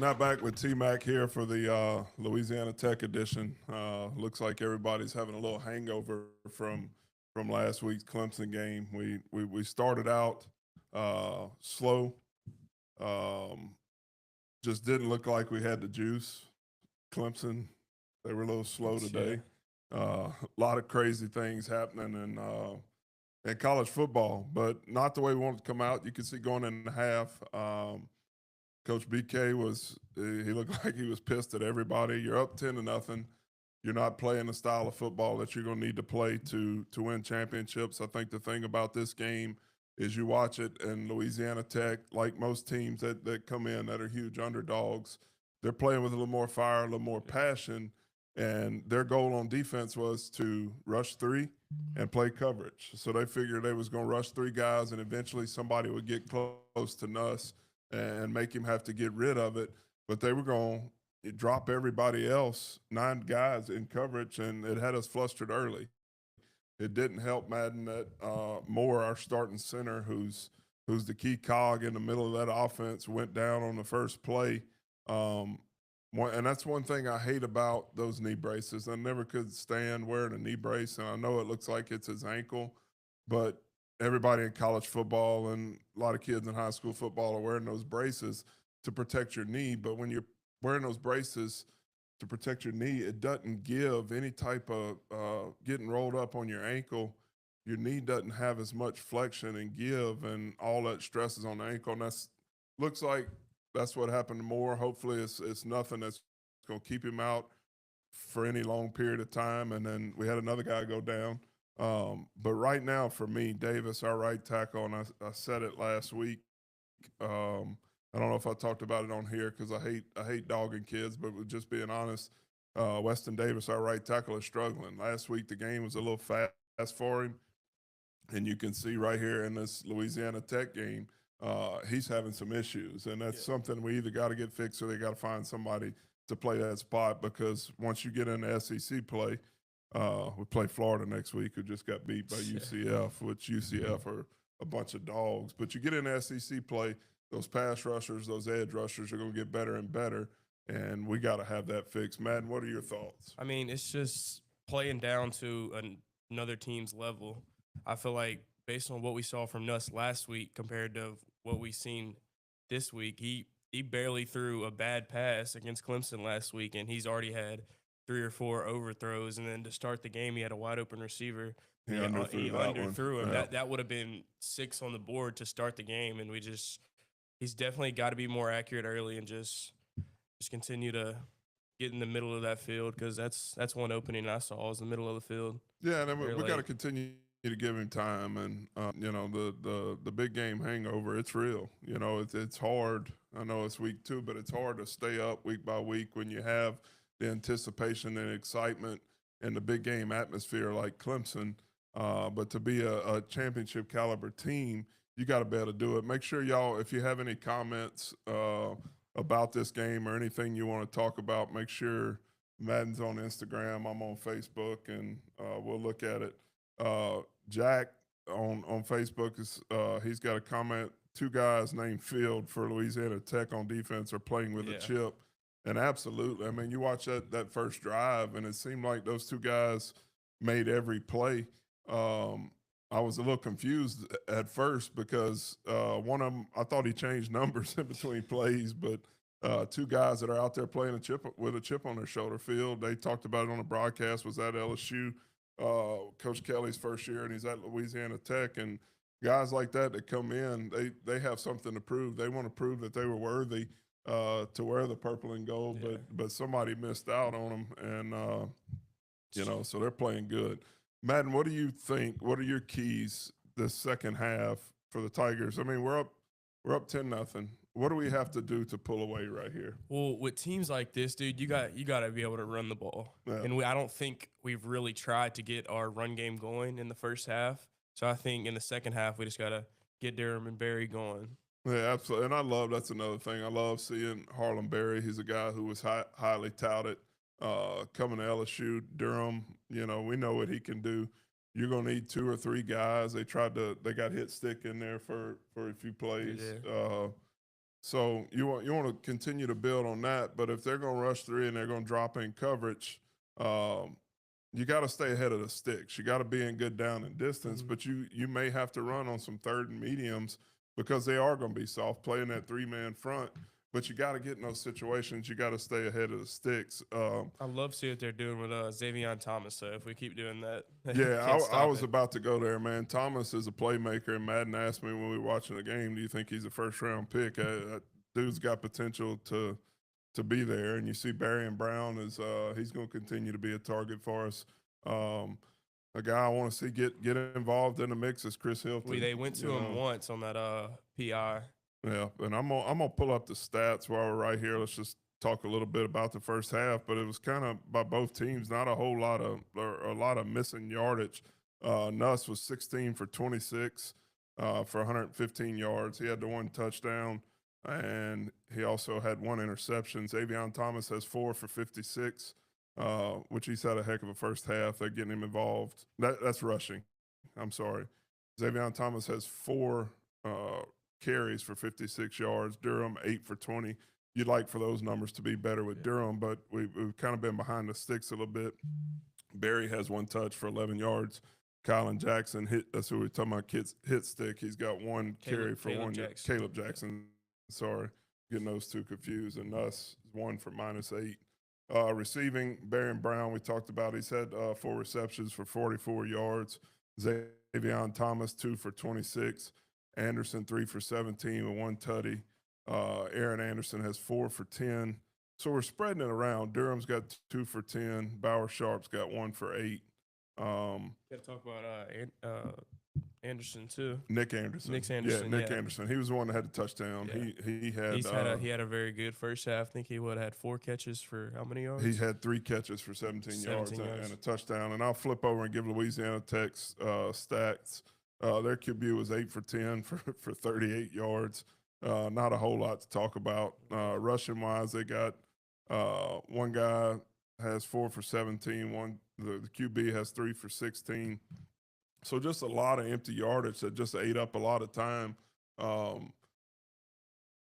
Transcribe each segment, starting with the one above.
Snapback with T-Mac here for the Louisiana Tech edition. Looks like everybody's having a little hangover from last week's Clemson game. We started out slow, um, just didn't look like we had the juice. Clemson, they were a little slow Yeah. today. A lot of crazy things happening in college football, but not the way we wanted to come out. You could see going in the half. Coach BK he looked like he was pissed at everybody. You're up 10-0. You're not playing the style of football that you're going to need to play to win championships. I think the thing about this game is you watch it, and Louisiana Tech, like most teams that come in that are huge underdogs, they're playing with a little more fire, a little more passion, and their goal on defense was to rush three and play coverage. So they figured they was going to rush three guys, and eventually somebody would get close to Nuss and make him have to get rid of it. But they were going to drop everybody else, nine guys in coverage, and it had us flustered early. It didn't help Madden that Moore, our starting center, who's the key cog in the middle of that offense, went down on the first play. Um, and that's one thing I hate about those knee braces. I never could stand wearing a knee brace, and I know it looks like it's his ankle, but everybody in college football and a lot of kids in high school football are wearing those braces to protect your knee. But when you're wearing those braces to protect your knee, it doesn't give any type of getting rolled up on your ankle. Your knee doesn't have as much flexion and give, and all that stress is on the ankle. And that's looks like that's what happened to Moore. Hopefully, it's nothing that's going to keep him out for any long period of time. And then we had another guy go down. But right now, for me, Davis, our right tackle, and I said it last week. I don't know if I talked about it on here because I hate dogging kids, but with just being honest, Weston Davis, our right tackle, is struggling. Last week the game was a little fast for him, and you can see right here in this Louisiana Tech game, he's having some issues, and that's Yeah. something we either got to get fixed or they got to find somebody to play that spot because once you get into SEC play, we play Florida next week, who just got beat by Yeah. UCF, which UCF are a bunch of dogs. But you get in SEC play, those pass rushers, those edge rushers are going to get better and better, and we got to have that fixed. Madden, what are your thoughts? I mean, it's just playing down to another team's level. I feel like based on what we saw from Nuss last week compared to what we seen this week, he barely threw a bad pass against Clemson last week, and he's already had 3 or 4 overthrows. And then to start the game, he had a wide open receiver, He and he underthrew that one. underthrew him. Yeah. That would have been 6 on the board to start the game, and he's definitely got to be more accurate early and just continue to get in the middle of that field because that's one opening I saw was the middle of the field Yeah, and then very we got to late. continue to give him time, and the big game hangover. It's real. It's hard. I know it's week two, but it's hard to stay up week by week when you have the anticipation and excitement and the big game atmosphere like Clemson. But to be a championship caliber team, you got to be able to do it. Make sure y'all, if you have any comments about this game or anything you want to talk about, make sure Madden's on Instagram. I'm on Facebook, and we'll look at it. Jack on Facebook he's got a comment. Two guys named Field for Louisiana Tech on defense are playing with a Yeah, chip, and absolutely. I mean, you watch that first drive, and it seemed like those two guys made every play. Um, I was a little confused at first because one of them, I thought he changed numbers in between plays, but two guys that are out there playing a chip with a chip on their shoulder. Field, they talked about it on the broadcast, was at LSU, Coach Kelly's first year, and he's at Louisiana Tech. And guys like that come in, they have something to prove. They want to prove that they were worthy to wear the purple and gold, yeah. but somebody missed out on them, and so they're playing good. Madden, what do you think? What are your keys this second half for the Tigers? I mean, we're up 10-0. What do we have to do to pull away right here? Well, with teams like this, dude, you got to be able to run the ball, Yeah. and I don't think we've really tried to get our run game going in the first half. So I think in the second half we just gotta get Durham and Barry going. Yeah, absolutely. And that's another thing. I love seeing Harlem Berry. He's a guy who was highly touted coming to LSU. Durham, we know what he can do. You're going to need two or three guys. They got hit stick in there for a few plays. Yeah, So you want to continue to build on that. But if they're going to rush three and they're going to drop in coverage, you got to stay ahead of the sticks. You got to be in good down and distance, but you may have to run on some third and mediums because they are going to be soft playing that 3-man front. But you got to get in those situations. You got to stay ahead of the sticks. I love to see what they're doing with Xavier Thomas. So if we keep doing that, Yeah, can't I stop was it. about to go there, man. Thomas is a playmaker, and Madden asked me when we were watching the game, "Do you think he's a first-round pick?" Dude's got potential to be there, and you see Barry and Brown is he's going to continue to be a target for us. Um, a guy I want to see get involved in the mix is Chris Hilton. They went to him once on that PI. Yeah, and I'm gonna pull up the stats while we're right here. Let's just talk a little bit about the first half. But it was kind of by both teams, not a whole lot of or a lot of missing yardage. Nuss was 16 for 26 for 115 yards. He had the one touchdown, and he also had one interception. Xavier Thomas has 4 for 56, which he's had a heck of a first half. They're getting him involved. That's rushing. I'm sorry. Xavier Thomas has 4 carries for 56 yards. Durham 8 for 20. You'd like for those numbers to be better with Durham, but we've kind of been behind the sticks a little bit. Barry has 1 touch for 11 yards. Colin Jackson that's who we're talking about. Kids hit stick. He's got 1 carry for Caleb 1. Jackson. Caleb Jackson. Sorry, getting those two confused. And us 1 for -8. Receiving, Barry and Brown, we talked about. He's had 4 receptions for 44 yards. Xavier Thomas 2 for 26. Anderson 3 for 17 with 1 tutty. Aaron Anderson has 4 for 10. So we're spreading it around. Durham's got 2 for 10. Bauer Sharp's got 1 for 8. Got to talk about Anderson too. Nick Anderson. Anderson. Yeah, Nick Anderson. He was the one that had the touchdown. Yeah. He had a very good first half. I think he would have had 4 catches for how many yards? He had 3 catches for 17 yards and a touchdown. And I'll flip over and give Louisiana Tech's stats. Their QB was 8 for 10 for 38 yards. Not a whole lot to talk about. Rushing wise, they got one guy has 4 for 17. The QB has 3 for 16. So just a lot of empty yardage that just ate up a lot of time.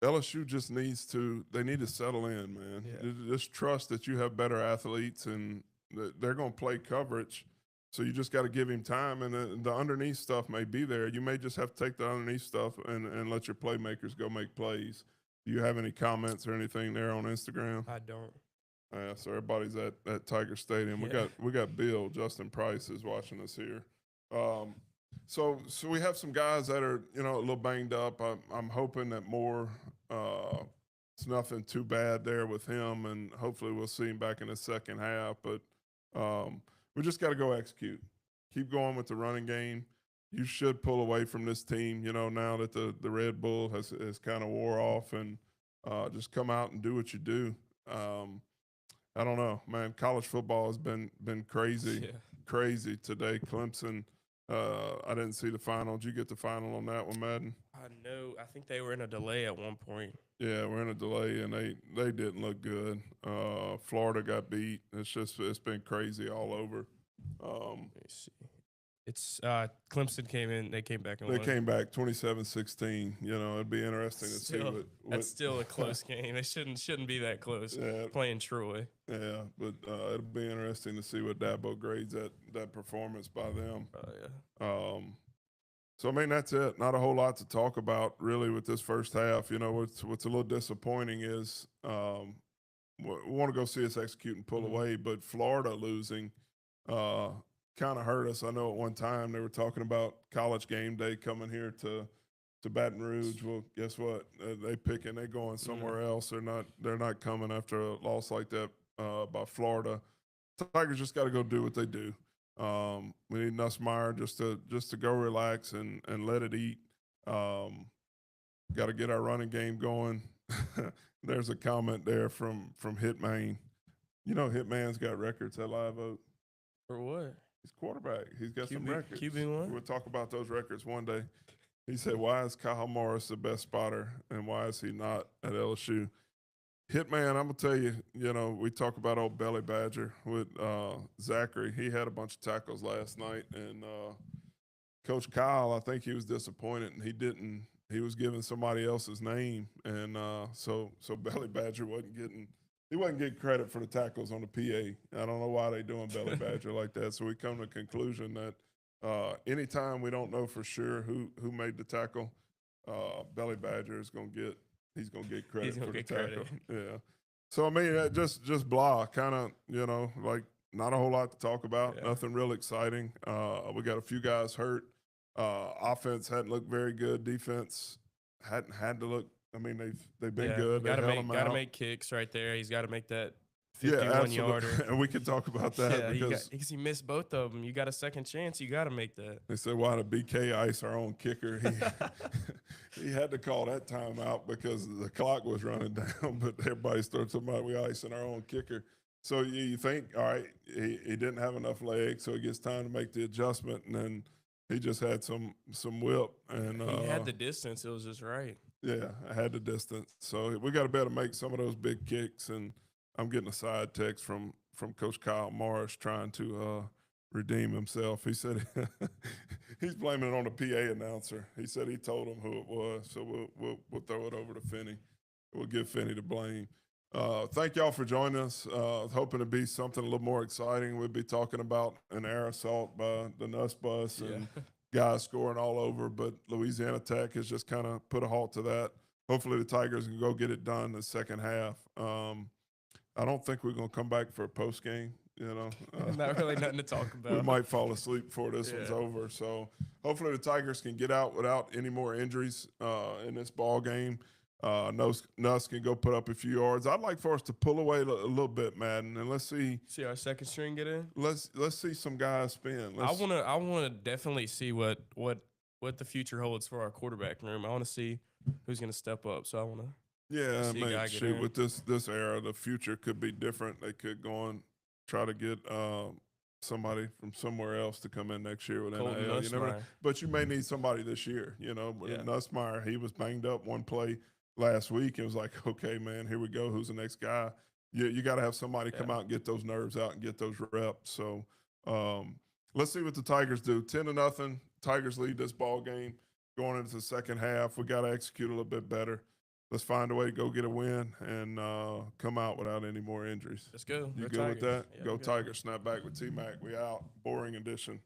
LSU just need to settle in, man. Yeah. Just trust that you have better athletes and they're going to play coverage. So you just got to give him time, and the underneath stuff may be there. You may just have to take the underneath stuff and let your playmakers go make plays. Do you have any comments or anything there on Instagram? I don't. So everybody's at Tiger Stadium. Yeah. We got Bill Justin Price is watching us here. So we have some guys that are a little banged up. I'm hoping that more. It's nothing too bad there with him, and hopefully we'll see him back in the second half. But we just got to go execute. Keep going with the running game. You should pull away from this team, now that the Red Bull has kind of wore off, and just come out and do what you do. I don't know, man. College football has been crazy, crazy today. Clemson, I didn't see the final. Did you get the final on that one, Madden? I know. I think they were in a delay at one point. Yeah, we're in a delay, and they didn't look good. Florida got beat. It's been crazy all over. Let me see. It's Clemson came in. They came back and They won. came back 27-16. It'd be interesting to see what that's still a close game. It shouldn't be that close. Yeah. Playing Troy. Yeah, but it'll be interesting to see what Dabo grades that performance by them. Yeah. So I mean that's it. Not a whole lot to talk about really with this first half. What's a little disappointing is we want to go see us execute and pull away, but Florida losing kind of hurt us. I know at one time they were talking about College Game Day coming here to Baton Rouge. Well, guess what? They're going somewhere else. They're not coming after a loss like that by Florida. Tigers just got to go do what they do. We need Nussmeier just to go relax and let it eat. Got to get our running game going. There's a comment there from Hitman. Hitman's got records at Live Oak. For what? He's quarterback. He's got some records. QB1? We'll talk about those records one day. He said, "Why is Kyle Morris the best spotter, and why is he not at LSU?" Hitman, I'm gonna tell you. We talk about old Belly Badger with Zachary. He had a bunch of tackles last night, and Coach Kyle, I think he was disappointed, and he didn't he was giving somebody else's name, and so Belly Badger wasn't getting credit for the tackles on the PA. I don't know why they doing Belly Badger like that. So we come to the conclusion that anytime we don't know for sure who made the tackle, Belly Badger is going to get credit for the tackle. Yeah. So I mean, just blah, kind of, like not a whole lot to talk about. Yeah. Nothing real exciting. We got a few guys hurt. Offense hadn't looked very good. Defense hadn't had to look. I mean, they've been good. They held them out. Make kicks right there. He's got to make that Yeah, 51 absolutely. yarder. And we can talk about that Yeah, because he missed both of them. You got a second chance. You got to make that. they said, "Why did BK ice our own kicker?" He had to call that timeout because the clock was running down. But everybody started talking about we icing our own kicker. So you think, all right, he didn't have enough legs, so it gets time to make the adjustment, and then he just had some whip, and He had the distance. It was just right. yeah, I had the distance. So we got to be able to make some of those big kicks. And I'm getting a side text from Coach Kyle Morris trying to redeem himself. He said he's blaming it on the PA announcer. He said he told him who it was. So we'll throw it over to Finney. We'll give Finney the blame. Thank y'all for joining us. Hoping to be something a little more exciting. We'll be talking about an air assault by the Nuss bus and guys scoring all over, but Louisiana Tech has just kind of put a halt to that. Hopefully the Tigers can go get it done in the second half. I don't think we're going to come back for a post game. Not really nothing to talk about. We might fall asleep before this one's over. So hopefully the Tigers can get out without any more injuries in this ball game. Nuss can go put up a few yards. I'd like for us to pull away a little bit, Madden, and let's see our second string get in. Let's see some guys spin. I wanna definitely see what the future holds for our quarterback room. I want to see who's gonna step up. So I want to. Yeah, man. Shoot, with this era, the future could be different. They could go and try to get somebody from somewhere else to come in next year with NIL. You never know. But you may need somebody this year. Nussmeier, he was banged up one play last week. It was like, okay, man, here we go. Who's the next guy? You got to have somebody come out and get those nerves out and get those reps. So let's see what the Tigers do. 10-0. Tigers lead this ball game going into the second half. We got to execute a little bit better. Let's find a way to go get a win and come out without any more injuries. Let's go. You Go good Tigers. with that? Yeah, go Tigers. Snap back with T-Mac. We out. Boring edition.